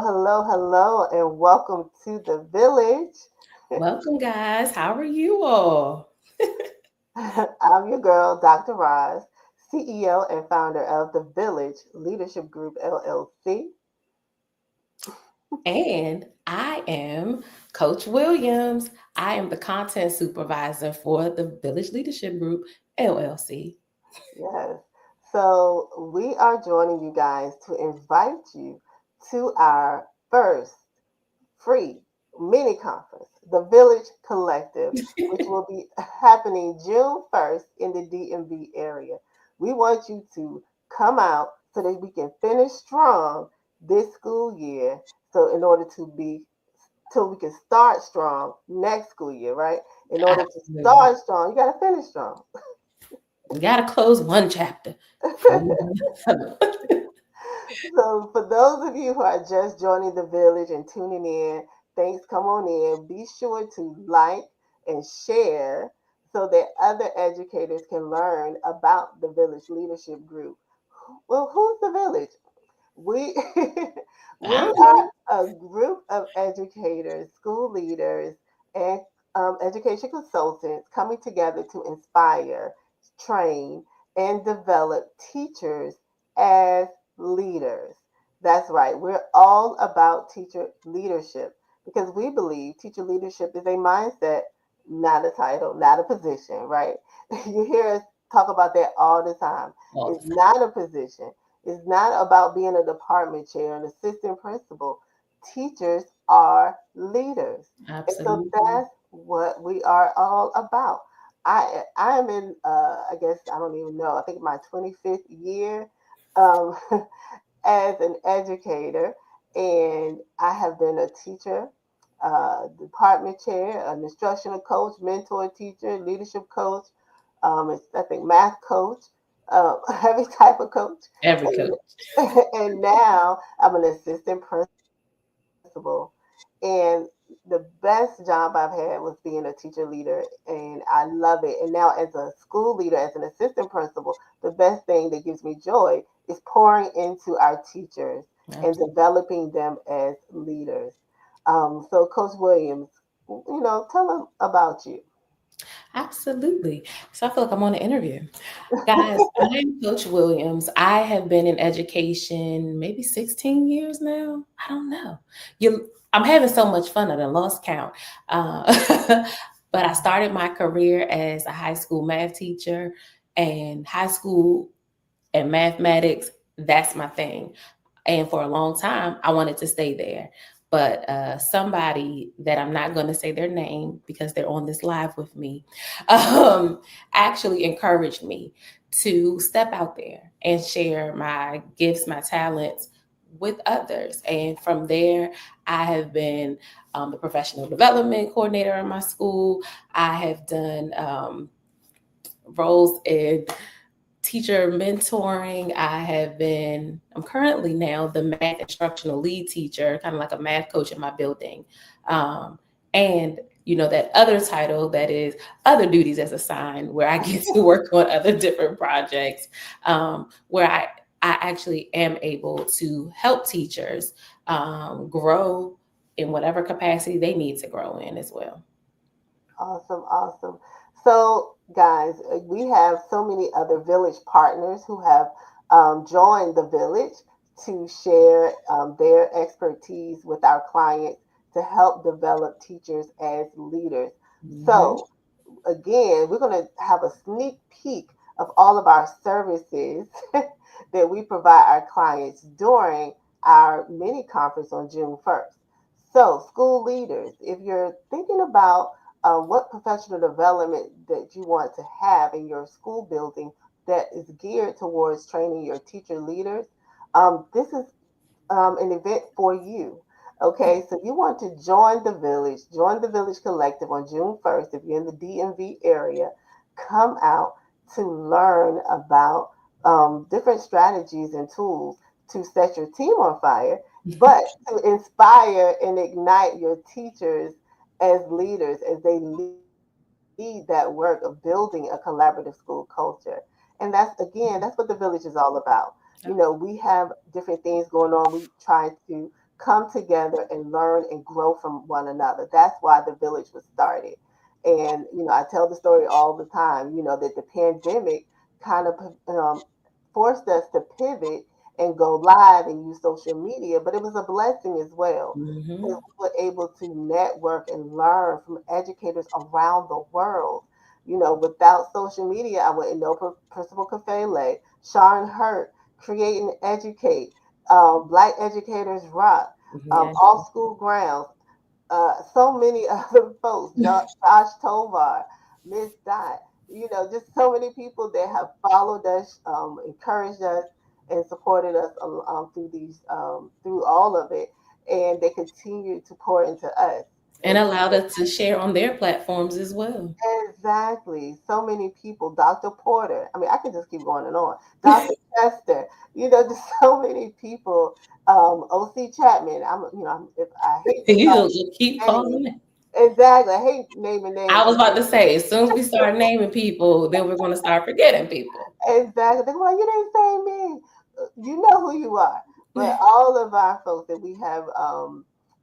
hello, and welcome to the village. Welcome, guys. How are you all? I'm your girl, Dr. Roz, CEO and founder of the Village Leadership Group LLC. And I am Coach Williams. I am the content supervisor for the Village Leadership Group, LLC. Yes. So we are joining you guys to invite you to our first free mini conference, the Village Collective, which will be happening June 1st in the DMV area. We want you to come out so that we can finish strong this school year. So, in order to be, till we can start strong next school year, right? In order to Absolutely. start strong, you got to finish strong. We got to close one chapter before we do another. So, for those of you who are just joining the village and tuning in, thanks, come on in. Be sure to like and share so that other educators can learn about the village leadership group. Well, who's the village? We we I are know. a group of educators, school leaders, and education consultants coming together to inspire, train, and develop teachers as leaders. That's right. We're all about teacher leadership because we believe teacher leadership is a mindset, not a title, not a position, right? You hear us talk about that all the time. All the It's time. not a position. It's not about being a department chair, an assistant principal. Teachers are leaders. And so Absolutely. that's what we are all about. I am in I guess I don't even know. I think my 25th year um, as an educator, and I have been a teacher, department chair, an instructional coach, mentor teacher, leadership coach, I think math coach, every type of coach, Every and, coach. and now I'm an assistant principal. And the best job I've had was being a teacher leader, and I love it. And now, as a school leader, as an assistant principal, the best thing that gives me joy is pouring into our teachers and Absolutely. developing them as leaders. So, Coach Williams, tell them about you. Absolutely. So I feel like I'm on an interview. Guys, I'm Coach Williams. I have been in education maybe 16 years now. I don't know. I'm having so much fun that I lost count. Uh, but I started my career as a high school math teacher, and high school and mathematics, that's my thing. And for a long time, I wanted to stay there. But somebody that I'm not going to say their name because they're on this live with me, actually encouraged me to step out there and share my gifts, my talents with others. And from there, I have been the professional development coordinator in my school. I have done roles in teacher mentoring. I'm currently now the math instructional lead teacher, kind of like a math coach in my building. Um, and that other title that is other duties as assigned, where I get to work on other different projects, where I actually am able to help teachers grow in whatever capacity they need to grow in as well. Awesome, awesome. So, guys, we have so many other village partners who have joined the village to share their expertise with our clients to help develop teachers as leaders. Mhm. So, again, we're going to have a sneak peek of all of our services that we provide our clients during our mini conference on June 1st. So, school leaders, if you're thinking about what professional development that you want to have in your school building that is geared towards training your teacher leaders, this is an event for you. Okay, so you want to join the Village Collective on June 1st. If you're in the DMV area, come out to learn about different strategies and tools to set your team on fire, but to inspire and ignite your teachers as leaders as they lead that work of building a collaborative school culture. And that's what the village is all about. We have different things going on. We try to come together and learn and grow from one another. That's why the village was started. And, I tell the story all the time, that the pandemic kind of forced us to pivot and go live and use social media, but it was a blessing as well because Hmm. we were able to network and learn from educators around the world. Without social media, I wouldn't know Principal Kafele, Sharon Hurt, Create and Educate, Black Educators Rock, Yeah. All School Grounds, so many other folks, Josh Tovar, Miss Dot, just so many people that have followed us, encouraged us, and supported us through all of it, and they continue to pour into us. And And allowed us to share on their platforms as well. exactly, so many people, Dr. Porter. I mean, I can just keep going and on. Dr. Chester, just so many people. OC Chapman. If I hate to start You keep names. calling it. Exactly. I hate naming names I was because about to say, as soon as we start naming people, then we're going to start forgetting people. exactly. They're like, you didn't say me. You know who you are. But all of our folks that we have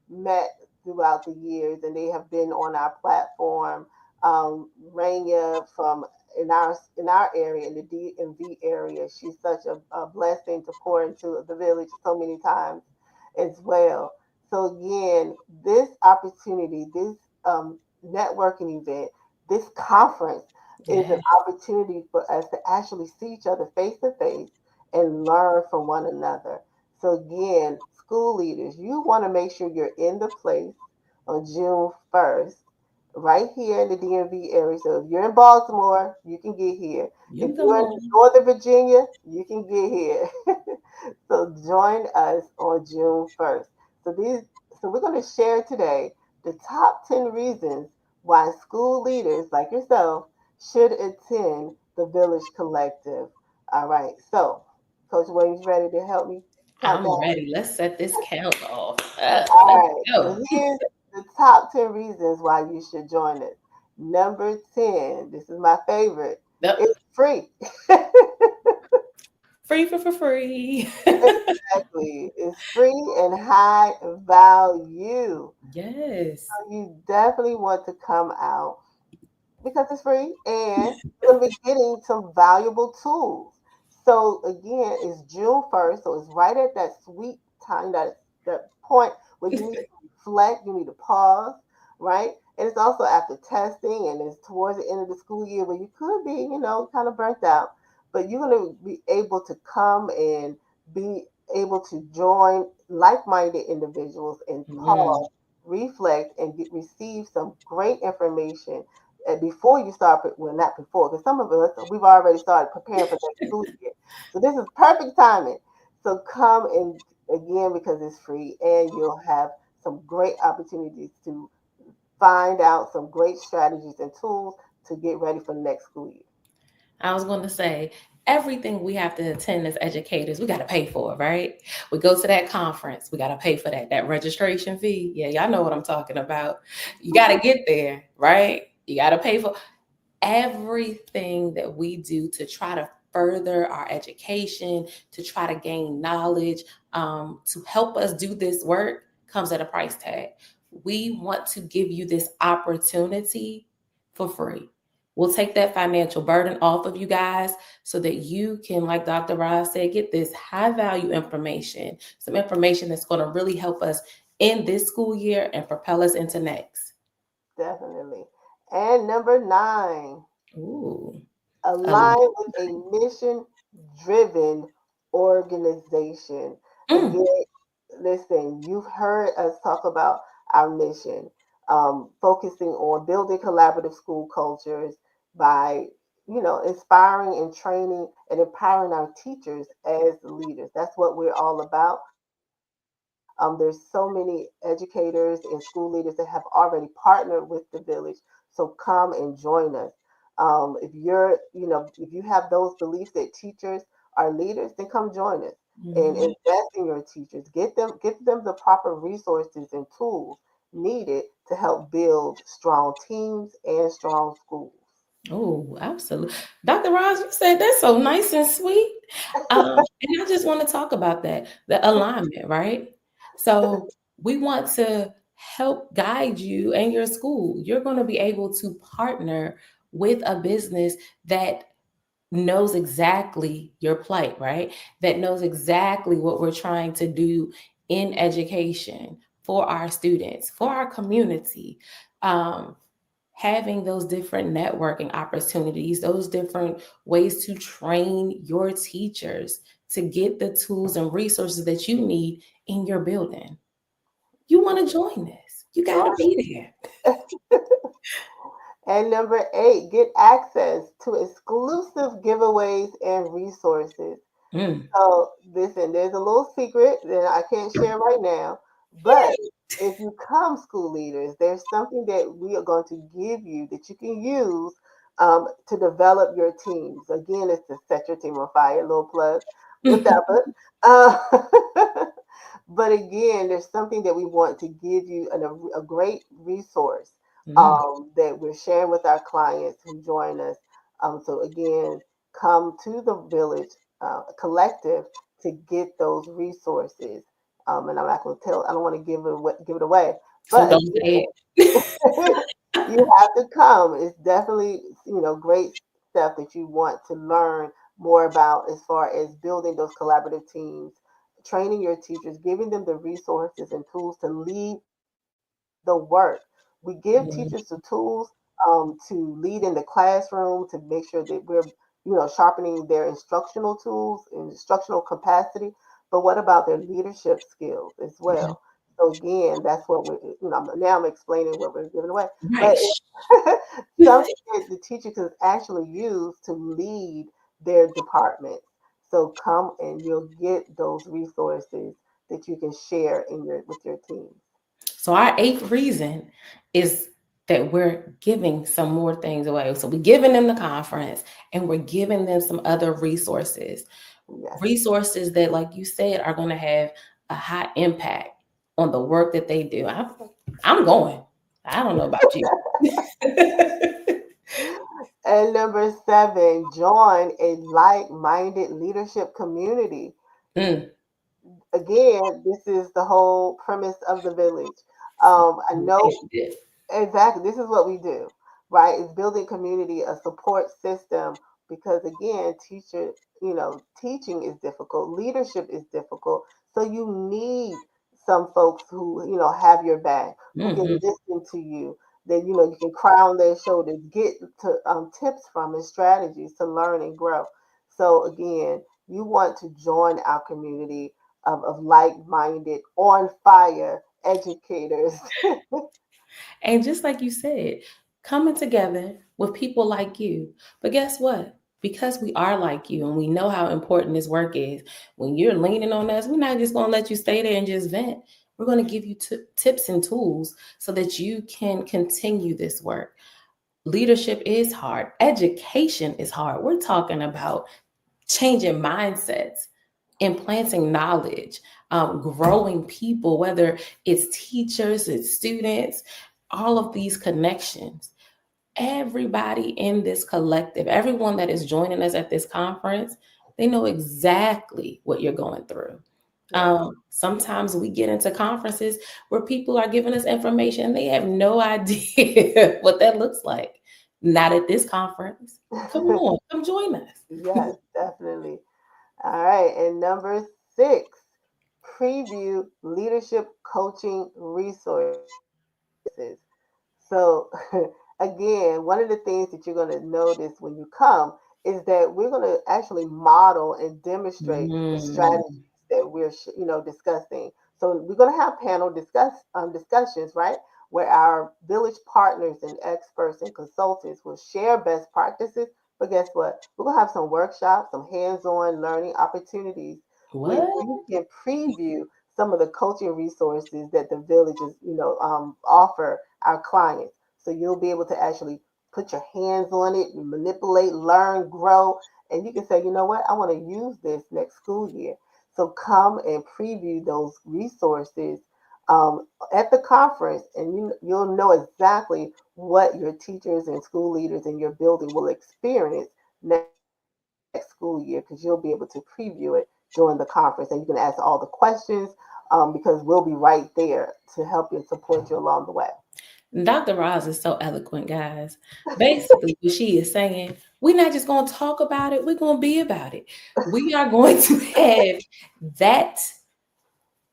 met throughout the years, and they have been on our platform. Rania from in our area, in the DMV area, she's such a blessing to pour into the village so many times as well. So again, this opportunity, this networking event, this conference is an Yeah. opportunity for us to actually see each other face to face and learn from one another. So again, school leaders, you want to make sure you're in the place on June 1st, right here in the DMV area. So if you're in Baltimore, you can get here. If You come you're in on. Northern Virginia, you can get here. So join us on June 1st. So these so we're going to share today the top 10 reasons why school leaders like yourself should attend the Village Collective. All right. So, Coach Williams, ready to help me count I'm down? ready. Let's set this count off. Let's All right. So go. here's the top 10 reasons why you should join us. Number 10, this is my favorite. Yep. It's free. Free for free. Exactly. It's free and high value. Yes. So you definitely want to come out because it's free and you're going to be getting some valuable tools. So again, it's June 1st, so it's right at that sweet time, that point where you need to reflect, you need to pause, right? And it's also after testing and it's towards the end of the school year where you could be, kind of burnt out, but you're going to be able to come and be able to join like-minded individuals and Mm, pause, reflect, and receive some great information before you start, well, not before, because some of us, we've already started preparing for next school year. So this is perfect timing. So come and again, because it's free and you'll have some great opportunities to find out some great strategies and tools to get ready for the next school year. I was going to say, everything we have to attend as educators, we got to pay for, right? We go to that conference, we got to pay for that. That registration fee. Yeah, y'all know what I'm talking about. You got to get there, right? You got to pay for everything that we do to try to further our education, to try to gain knowledge, to help us do this work comes at a price tag. We want to give you this opportunity for free. We'll take that financial burden off of you guys so that you can, like Dr. Ross said, get this high value information, some information that's going to really help us in this school year and propel us into next. Definitely. And number 9, Ooh. Um, align with a mission driven organization. mm, Again, listen, you've heard us talk about our mission, focusing on building collaborative school cultures by, inspiring and training and empowering our teachers as leaders. That's what we're all about. There's so many educators and school leaders that have already partnered with the village. So come and join us. If you have those beliefs that teachers are leaders, then come join us and mhm. invest in your teachers. Get them the proper resources and tools needed to help build strong teams and strong schools. Oh, absolutely. Dr. Ross, you said that's so nice and sweet. And I just want to talk about that, the alignment, right? So we want to help guide you and your school. You're going to be able to partner with a business that knows exactly your plight, right? That knows exactly what we're trying to do in education for our students, for our community. Um, Having those different networking opportunities, those different ways to train your teachers to get the tools and resources that you need in your building. You want to join this, you got to Sure. be And number 8, get access to exclusive giveaways and resources. there. Mm. So listen, there's a little secret that I can't share right now, but if you come school leaders, there's something that we are going to give you that you can use to develop your teams. Again, it's to set your team on fire, little plug, whatever. Uh, but again, there's something that we want to give you a great resource Mm. that we're sharing with our clients who join us. So again, come to the village collective to get those resources. And I'm not going to tell. I don't want to give it away. So But don't say it. you have to come. It's definitely great stuff that you want to learn more about as far as building those collaborative teams, training your teachers, giving them the resources and tools to lead the work. We give Mm. teachers the tools to lead in the classroom to make sure that we're sharpening their instructional tools and instructional capacity. But what about their leadership skills as Mhm. well? So again, that's what we're now I'm explaining what we're giving away, but Right. something that the teacher can actually use to lead their department. So come and you'll get those resources that you can share in your with your team. So our eighth reason is that we're giving some more things away. So we're giving them the conference and we're giving them some other resources. Yes. Resources that, like you said, are going to have a high impact on the work that they do. I'm going. I don't know about you. And number 7, join a like-minded leadership community. Mm. Again, this is the whole premise of the village. I know Initiative. exactly. This is what we do, right? Is building community, a support system, because again, teaching is difficult, leadership is difficult. So you need some folks who, have your back, who can Mhm. listen to you, that, you can cry on their shoulders, get to tips from and strategies to learn and grow. So again, you want to join our community of like-minded, on fire educators. And just like you said, coming together with people like you. But guess what? Because we are like you and we know how important this work is, when you're leaning on us, we're not just going to let you stay there and just vent. We're going to give you tips and tools so that you can continue this work. Leadership is hard, education is hard. We're talking about changing mindsets, implanting knowledge, growing people, whether it's teachers, it's students, all of these connections. Everybody in this collective, everyone that is joining us at this conference, they know exactly what you're going through. Yes. Sometimes we get into conferences where people are giving us information and they have no idea what that looks like. Not at this conference. Come on, come join us. Yes, definitely. All right. And number 6, preview leadership coaching resources. So, again, one of the things that you're going to notice when you come is that we're going to actually model and demonstrate the Mm. strategies that we're, discussing. So we're going to have panel discussions, right, where our village partners and experts and consultants will share best practices. But guess what? We're going to have some workshops, some hands-on learning opportunities where What? you can preview some of the coaching resources that the villages, offer our clients. So you'll be able to actually put your hands on it, manipulate, learn, grow, and you can say, you know what, I want to use this next school year. So come and preview those resources at the conference, and you'll know exactly what your teachers and school leaders in your building will experience next school year because you'll be able to preview it during the conference, and you can ask all the questions. because we'll be right there to help you and support you along the way. Dr. Roz is so eloquent, guys. Basically, what she is saying, we're not just going to talk about it, we're going to be about it. We are going to have that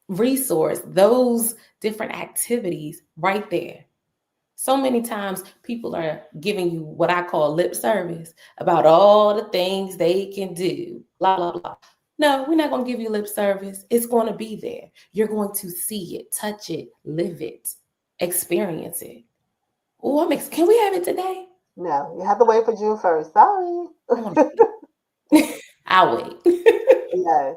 resource, those different activities right there. So many times people are giving you what I call lip service about all the things they can do, blah, blah, blah. No, we're not going to give you lip service. It's going to be there. You're going to see it, touch it, live it, experience it. Oh, can we have it today? No, you have to wait for June 1st. Sorry. I want to wait. I'll wait. Yes.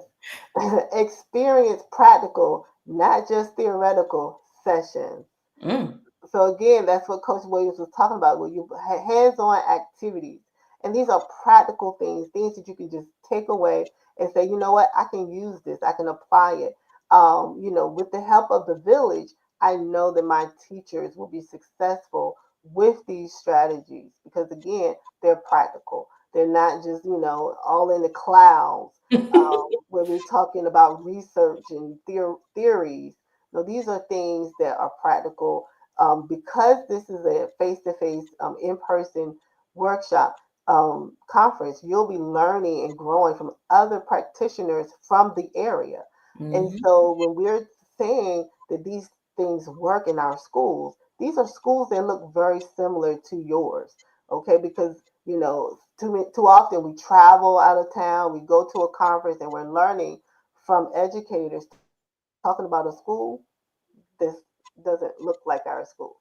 Experience practical, not just theoretical sessions. Mm, So again, that's what Coach Williams was talking about, where you hands-on activities, and these are practical things, things that you can just take away and say, you know what, I can use this, I can apply it. With the help of the village, I know that my teachers will be successful with these strategies because again, they're practical. They're not just all in the clouds. Where we're talking about research and theories. No, these are things that are practical because this is a face-to-face, in-person workshop conference. You'll be learning and growing from other practitioners from the area. And mhm. so when we're saying that these things work in our schools, these are schools that look very similar to yours. Okay, because too often we travel out of town, we go to a conference, and we're learning from educators talking about a school this doesn't look like our school.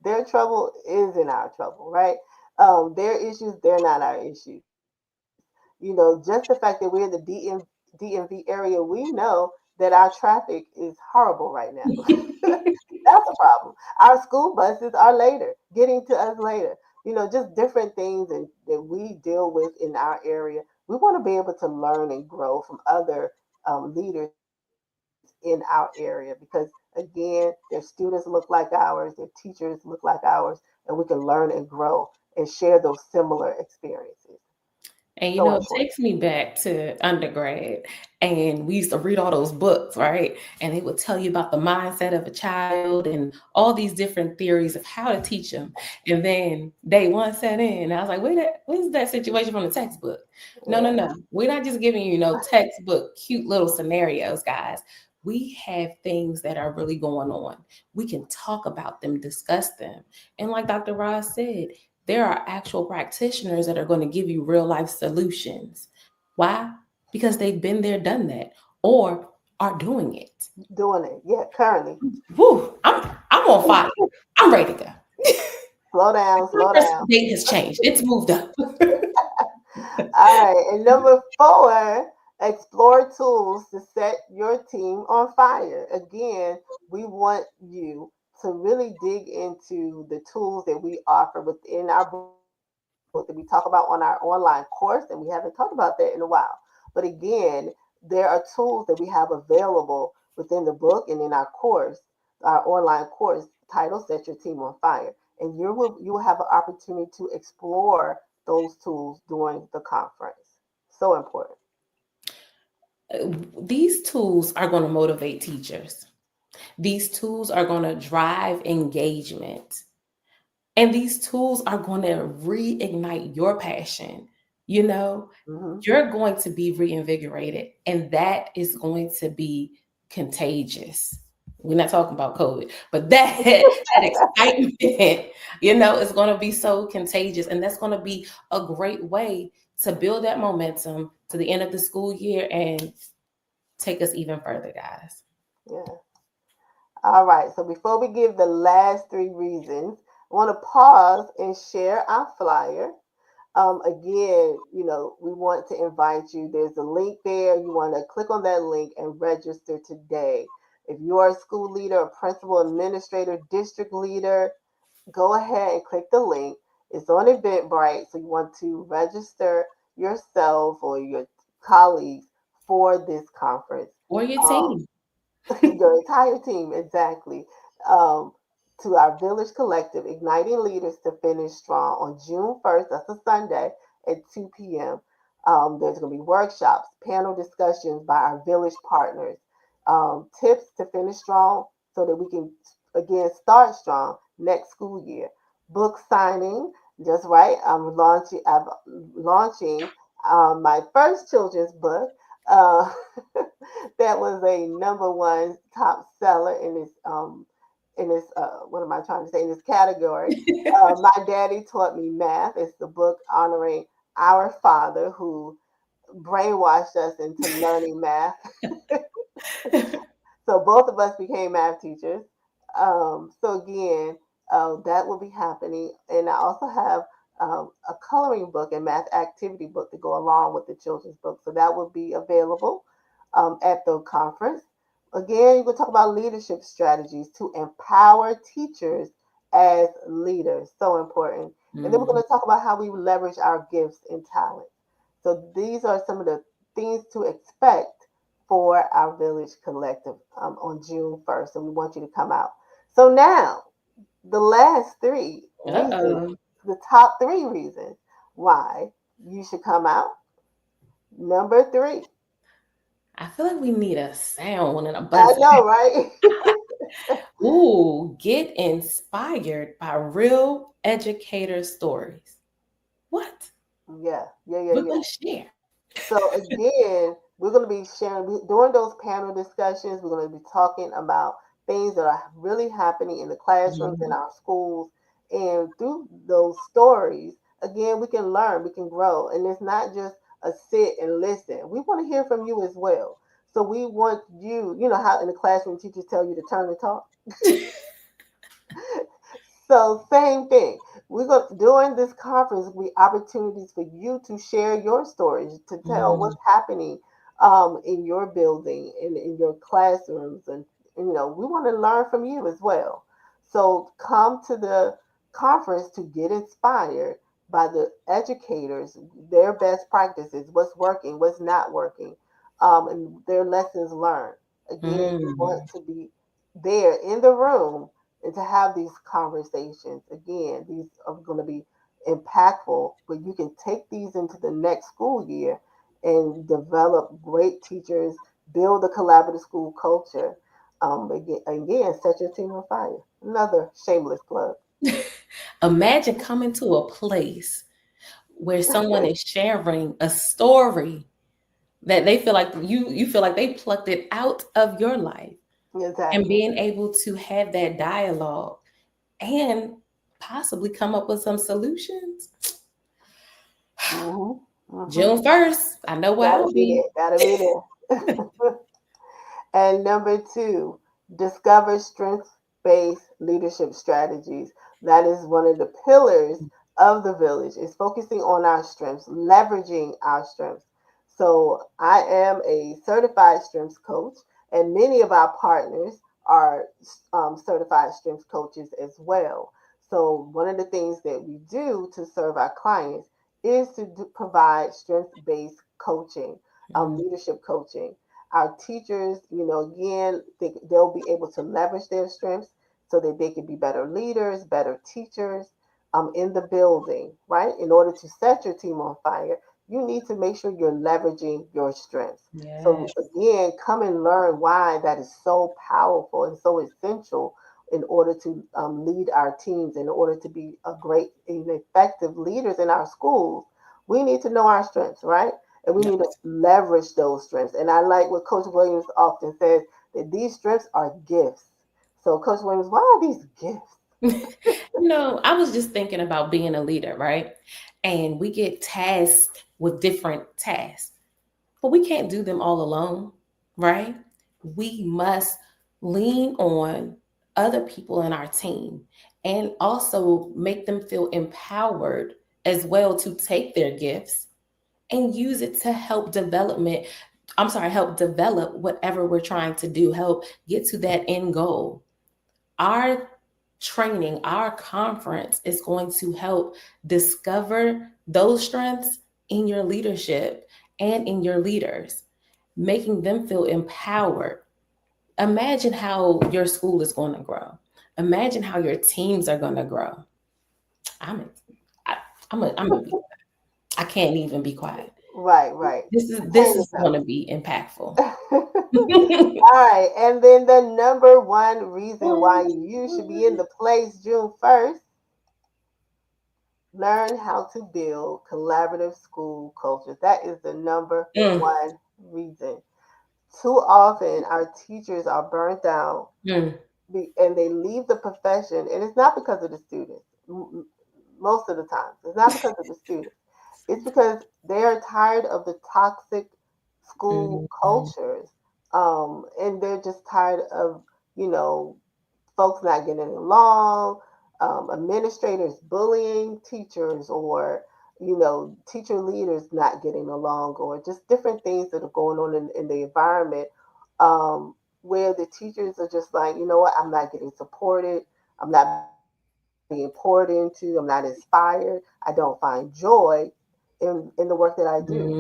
Their trouble is in our trouble, right? Their issues, they're not our issues. Just the fact that we're in the DMV area, we know that our traffic is horrible right now. That's a problem. Our school buses are later, getting to us later. Just different things that we deal with in our area. We want to be able to learn and grow from other leaders in our area because, again, their students look like ours, their teachers look like ours, and we can learn and grow and share those similar experiences. So And important. it takes me back to undergrad, and we used to read all those books, right? And they would tell you about the mindset of a child and all these different theories of how to teach them. And then day one set in, and I was like, where's that situation from the textbook? No, no, Yeah. no. We're not just giving you no textbook, cute little scenarios, guys. We have things that are really going on. We can talk about them, discuss them. And like Dr. Ross said, there are actual practitioners that are going to give you real life solutions. Why? Because they've been there, done that, or are doing it. Doing it. Yeah, currently. Whew, I'm on fire. I'm ready to go. Slow down, My slow first down. date has changed. It's moved up. All right. And number four, explore tools to set your team on fire. Again, we want you to really dig into the tools that we offer within our book that we talk about on our online course. And we haven't talked about that in a while. But again, there are tools that we have available within the book and in our course, our online course titled Set Your Team on Fire. And you will have an opportunity to explore those tools during the conference. So important. These tools are going to motivate teachers. These tools are going to drive engagement. And these tools are going to reignite your passion. You know, Hmm. you're going to be reinvigorated, and that is going to be contagious. We're not talking about COVID, but that excitement, is going to be so contagious, and that's going to be a great way to build that momentum to the end of the school year and take us even further, guys. Yeah. All right. So before we give the last three reasons, I want to pause and share our flyer. Again, we want to invite you. There's a link there. You want to click on that link and register today. If you are a school leader, a principal, administrator, district leader, go ahead and click the link. It's on Eventbrite, so you want to register yourself or your colleagues for this conference. Or your Um, team. your entire team, exactly. Um, to our Village Collective, igniting leaders to finish strong on June 1st, that's a Sunday at 2 p.m. There's going to be workshops, panel discussions by our village partners. tips to finish strong so that we can again start strong next school year. Book signing, just right. I'm launching my first children's book. Uh, that was a number one top seller in this what am I trying to say in this category. My daddy taught me math. It's the book honoring our father who brainwashed us into learning math. So both of us became math teachers. So again, that will be happening, and I also have a coloring book and math activity book to go along with the children's book. So that will be available at the conference. Again, we'll talk about leadership strategies to empower teachers as leaders. So important. And then we're Mm. going to talk about how we leverage our gifts and talents. So these are some of the things to expect for our Village Collective on June 1st, and we want you to come out. So now, the last three reasons, Uh-oh. the top three reasons why you should come out. Number three, I feel like we need a sound and a I buzzer. know, right? Ooh, get inspired by real educator stories. What? Yeah, yeah, yeah, We're yeah. going to share. So again, we're going to be sharing during those panel discussions. We're going to be talking about things that are really happening in the classrooms in Mhm. our schools, and through those stories, again, we can learn, we can grow, and it's not just a sit and listen. We want to hear from you as well. So we want you, you know how in the classroom teachers tell you to turn and talk. So same thing. We're going during this conference will be opportunities for you to share your stories, to tell Mm. what's happening in your building, in your classrooms, and we want to learn from you as well. So come to the conference to get inspired by the educators, their best practices, what's working, what's not working, and their lessons learned. Again, we Mm. want to be there in the room and to have these conversations. Again, these are going to be impactful, but you can take these into the next school year and develop great teachers, build a collaborative school culture. Again, set your team on fire. Another shameless plug. Imagine coming to a place where someone is sharing a story that they feel like you feel like they plucked it out of your life, and Exactly. being able to have that dialogue and possibly come up with some solutions. Hmm. Hmm. June 1st, I know where Gotta I'll be be. there. Gotta be there. And number two, discover strength based leadership strategies. That is one of the pillars of the village, is focusing on our strengths, leveraging our strengths. So I am a certified strengths coach, and many of our partners are certified strengths coaches as well. So one of the things that we do to serve our clients is to provide strength based coaching, Mm. leadership coaching. Our teachers, again, they'll be able to leverage their strengths so that they can be better leaders, better teachers in the building, right? In order to set your team on fire, you need to make sure you're leveraging your strengths. So, Yes. again, come and learn why that is so powerful and so essential in order to lead our teams, in order to be a great and effective leaders in our schools. We need to know our strengths, right? And we need to leverage those strengths. And I like what Coach Williams often says, that these strengths are gifts. So, Coach Williams, why are these gifts? I was just thinking about being a leader, right? And we get tasked with different tasks, but we can't do them all alone, right? We must lean on other people in our team and also make them feel empowered as well to take their gifts and use it to help develop whatever we're trying to do, help get to that end goal. Our training, our conference is going to help discover those strengths in your leadership and in your leaders, making them feel empowered. Imagine how your school is going to grow. Imagine how your teams are going to grow. I'm, I, I'm, a, I'm a, I can't even be quiet. Right, right. This Change is is going to be impactful. up. All right, and then the number one reason why you should be in the place June 1st, learn how to build collaborative school cultures. That is the number Mm, one reason. Too often, our teachers are burnt out mm, and they leave the profession, and it's not because of the students. Most of the time, it's not because of the students. It's because they are tired of the toxic school mm, mm, cultures, and they're just tired of you know folks not getting along, administrators bullying teachers, or teacher leaders not getting along, or just different things that are going on in the environment, where the teachers are just like, you know what, I'm not getting supported, I'm not being poured into, I'm not inspired, I don't find joy in the work that I do.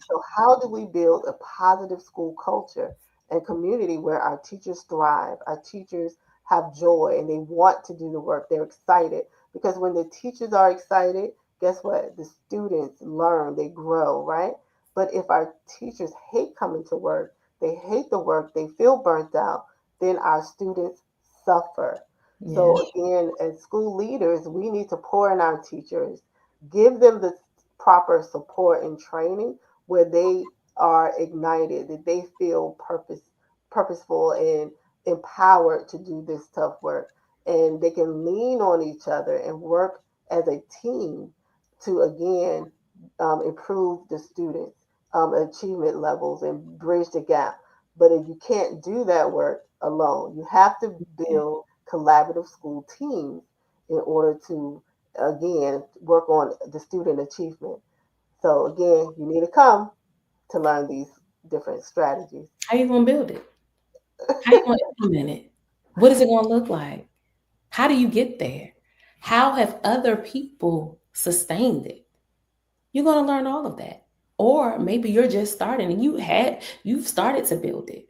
So mm. how do we build a positive school culture and community where our teachers thrive, our teachers have joy and they want to do the work, they're excited? Because when the teachers are excited, guess what? The students learn, they grow, right? But if our teachers hate coming to work, they hate the work, they feel burnt out, then our students suffer. Yeah. So again, as school leaders, we need to pour in our teachers, give them the proper support and training where they are ignited, that they feel purposeful and empowered to do this tough work. And they can lean on each other and work as a team to again improve the students' achievement levels and bridge the gap. But if you can't do that work alone, you have to build collaborative school teams in order to again work on the student achievement. So again, you need to come to learn these different strategies. How you gonna build it? How you gonna implement it? What is it gonna look like? How do you get there? How have other people sustained it? You're gonna learn all of that. Or maybe you're just starting and you've started to build it,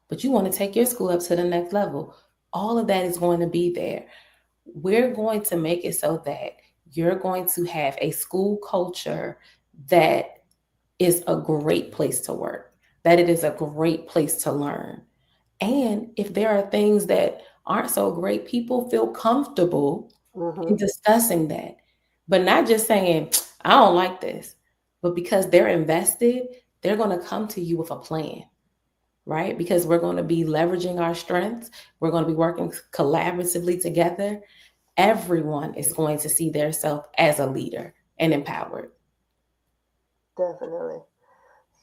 but you want to take your school up to the next level. All of that is going to be there. We're going to make it so that you're going to have a school culture that is a great place to work, that it is a great place to learn. And if there are things that aren't so great, people feel comfortable in Hmm. discussing that, but not just saying, I don't like this, but because they're invested, they're going to come to you with a plan, right? Because we're going to be leveraging our strengths, we're going to be working collaboratively together. Everyone is going to see their self as a leader and empowered. Definitely.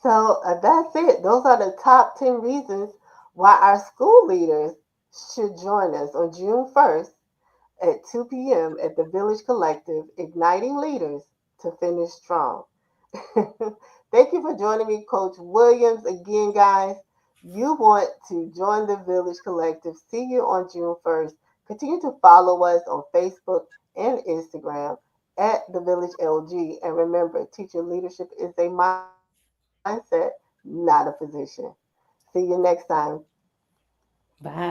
So that's it. Those are the top 10 reasons why our school leaders should join us on June 1st at 2 p.m. at the Village Collective, igniting leaders to finish strong. Thank you for joining me, Coach Williams. Again, guys, you want to join the Village Collective. See you on June 1st. Continue to follow us on Facebook and Instagram at the Village LG. And remember, teacher leadership is a mindset, not a position. See you next time. Bye.